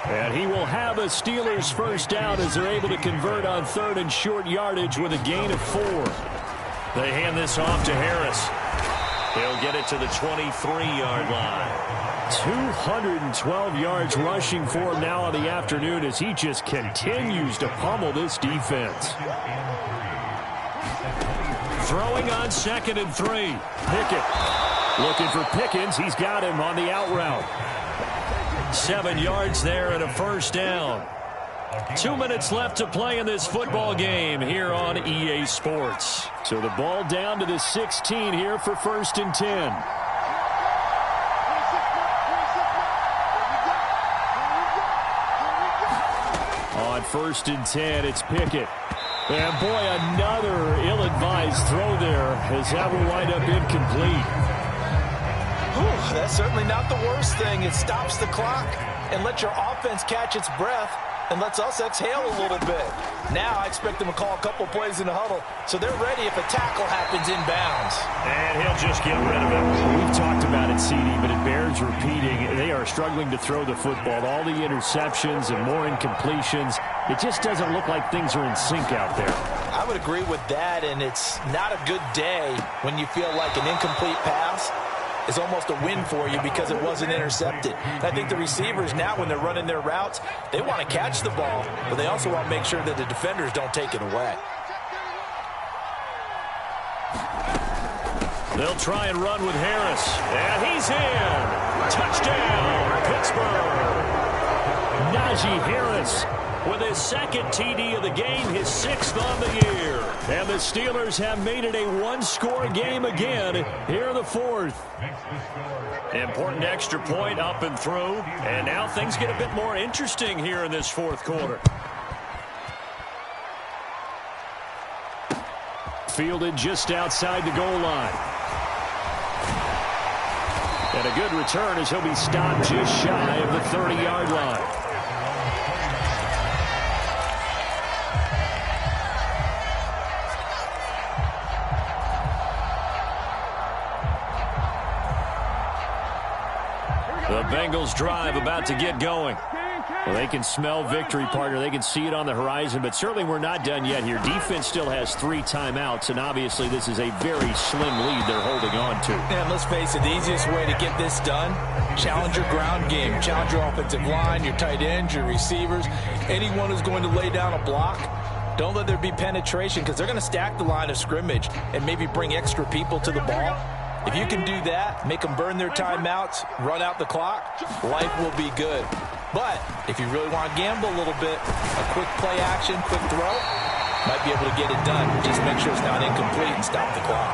I: And he will have a Steelers first down as they're able to convert on 3rd and short yardage with a gain of 4. They hand this off to Harris. He'll get it to the 23-yard line. 212 yards rushing for him now on the afternoon as he just continues to pummel this defense. Throwing on 2nd and 3. Pickett. Looking for Pickens. He's got him on the out route. 7 yards there and a first down. 2 minutes left to play in this football game here on EA Sports. So the ball down to the 16 here for 1st and 10. On 1st and 10, it's Pickett. And boy, another ill-advised throw there as that will wind up incomplete.
H: That's certainly not the worst thing. It stops the clock and lets your offense catch its breath and lets us exhale a little bit. Now I expect them to call a couple plays in the huddle so they're ready if a tackle happens inbounds.
I: And he'll just get rid of it. We've talked about it, CD, but it bears repeating. They are struggling to throw the football. All the interceptions and more incompletions. It just doesn't look like things are in sync out there.
H: I would agree with that, and it's not a good day when you feel like an incomplete pass is almost a win for you because it wasn't intercepted. I think the receivers now, when they're running their routes, they want to catch the ball, but they also want to make sure that the defenders don't take it away.
I: They'll try and run with Harris, and he's in. Touchdown, Pittsburgh. Najee Harris with his 2nd TD of the game, his 6th on the year. And the Steelers have made it a one-score game again here in the 4th. Important extra point up and through. And now things get a bit more interesting here in this 4th quarter. fielded just outside the goal line. And a good return as he'll be stopped just shy of the 30-yard line. The Bengals drive about to get going. Well, they can smell victory, partner. They can see it on the horizon, but certainly we're not done yet here. Defense still has 3 timeouts, and obviously this is a very slim lead they're holding on to.
H: And let's face it, the easiest way to get this done, challenge your ground game. Challenge your offensive line, your tight ends, your receivers, anyone who's going to lay down a block. Don't let there be penetration because they're going to stack the line of scrimmage and maybe bring extra people to the ball. If you can do that, make them burn their timeouts, run out the clock, life will be good. But if you really want to gamble a little bit, a quick play action, quick throw, might be able to get it done. Just make sure it's not incomplete and stop the clock.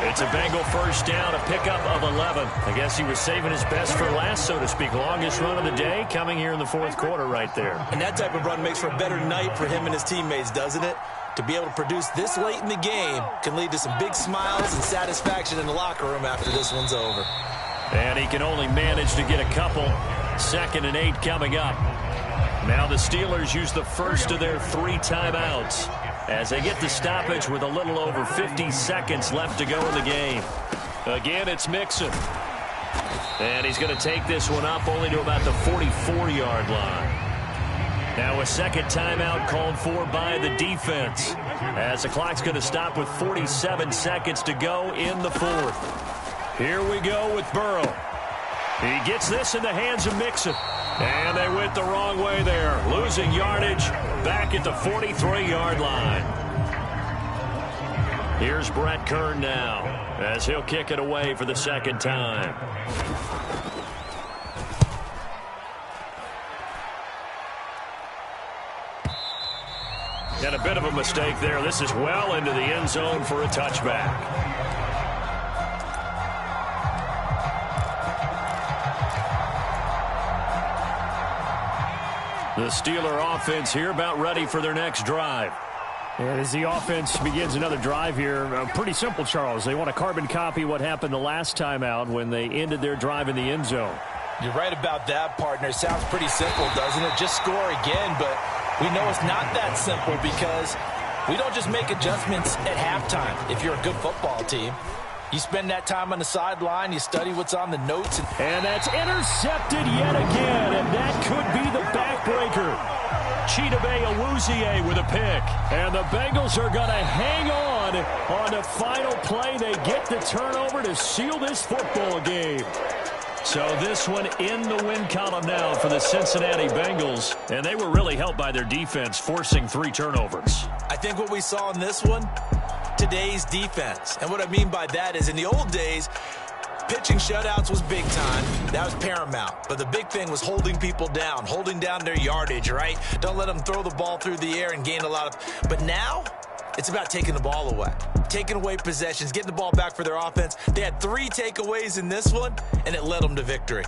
I: It's a Bengal first down, a pickup of 11. I guess he was saving his best for last, so to speak. Longest run of the day coming here in the fourth quarter right there.
H: And that type of run makes for a better night for him and his teammates, doesn't it? To be able to produce this late in the game can lead to some big smiles and satisfaction in the locker room after this one's over.
I: And he can only manage to get a couple. 2nd and 8 coming up. Now the Steelers use the first of their 3 timeouts as they get the stoppage with a little over 50 seconds left to go in the game. Again, it's Mixon. And he's going to take this one up only to about the 44-yard line. Now a second timeout called for by the defense as the clock's going to stop with 47 seconds to go in the 4th. Here we go with Burrow. He gets this in the hands of Mixon. And they went the wrong way there. Losing yardage back at the 43-yard line. Here's Brett Kern now as he'll kick it away for the second time. And a bit of a mistake there. This is well into the end zone for a touchback. The Steeler offense here about ready for their next drive. And as the offense begins another drive here, pretty simple, Charles. They want to carbon copy what happened the last time out when they ended their drive in the end zone.
H: You're right about that, partner. Sounds pretty simple, doesn't it? Just score again, but we know it's not that simple because we don't just make adjustments at halftime if you're a good football team. You spend that time on the sideline, you study what's on the notes.
I: And that's intercepted yet again, and that could be the backbreaker. Chidobe Awuzie with a pick. And the Bengals are going to hang on the final play. They get the turnover to seal this football game. So this one in the win column now for the Cincinnati Bengals. And they were really helped by their defense, forcing 3 turnovers.
H: I think what we saw in this one, today's defense. And what I mean by that is in the old days, pitching shutouts was big time. That was paramount. But the big thing was holding people down, holding down their yardage, right? Don't let them throw the ball through the air and gain a lot of... But now, it's about taking the ball away. Taking away possessions, getting the ball back for their offense. They had 3 takeaways in this one, and it led them to victory.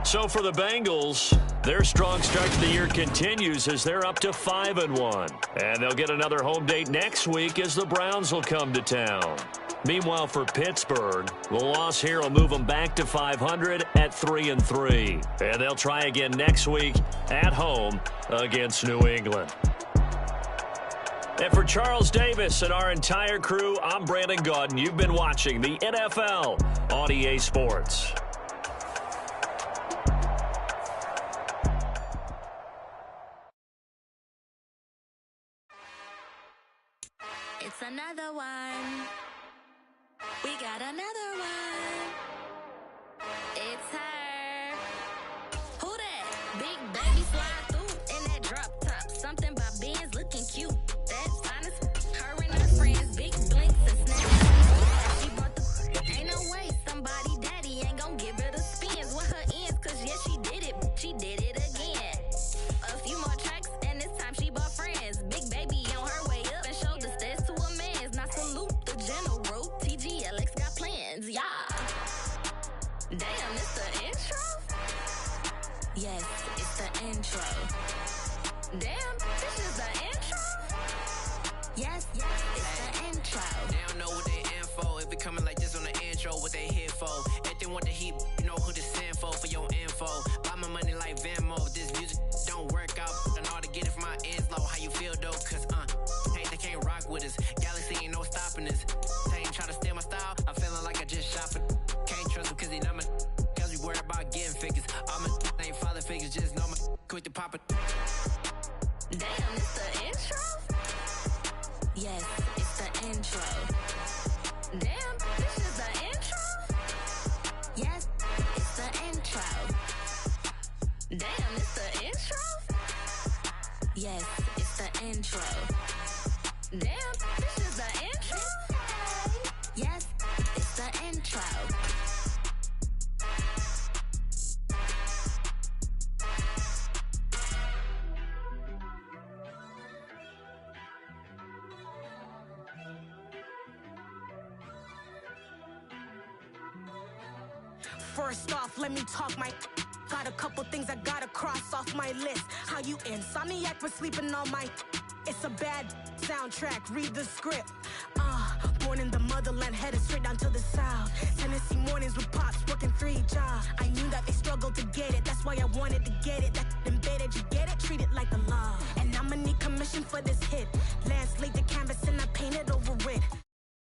I: So for the Bengals, their strong start to the year continues as they're up to 5-1. And they'll get another home date next week as the Browns will come to town. Meanwhile, for Pittsburgh, the loss here will move them back to 500 at 3-3. And they'll try again next week at home against New England. And for Charles Davis and our entire crew, I'm Brandon Gaudin. You've been watching the NFL on EA Sports.
C: It's another one. We got another one. It's her. Who that? Big baby slide through in that drop top. Something about Benz looking cute. That's honest. Her and her friends, big blinks and snaps. She brought the. Ain't no way somebody daddy ain't gonna give her the spins with her ends. Cause yeah, she did it. She did it again. A few more tracks and this time she bought friends. Big baby on her way up and showed the stairs to a man's. Now salute the general. TGLX got plans, yeah. Damn, it's the intro? Yes, it's the intro. Damn, this is the intro? Yes,
K: want the heat, you know who to send for your info. Buy my money like Venmo. This music don't work out, and all to get it from my ends low. How you feel though? Cause they can't rock with us. Galaxy ain't no stopping us. They ain't try to steal my style. I'm feeling like I just shot for. Can't trust him cause he not my. Cause we worried about getting figures. All my ain't father figures, just know my quick to pop it.
C: Damn, it's the intro? Yes, it's the intro. Damn, this is the intro? Yes, it's the intro. Damn, it's the intro? Yes, it's the intro. Damn, this is the intro? Yes, it's the intro.
L: First off, let me talk my. Got a couple things I gotta cross off my list. How you insomniac for sleeping on my. It's a bad soundtrack, read the script. Born in the motherland, headed straight down to the south. Tennessee mornings with pops,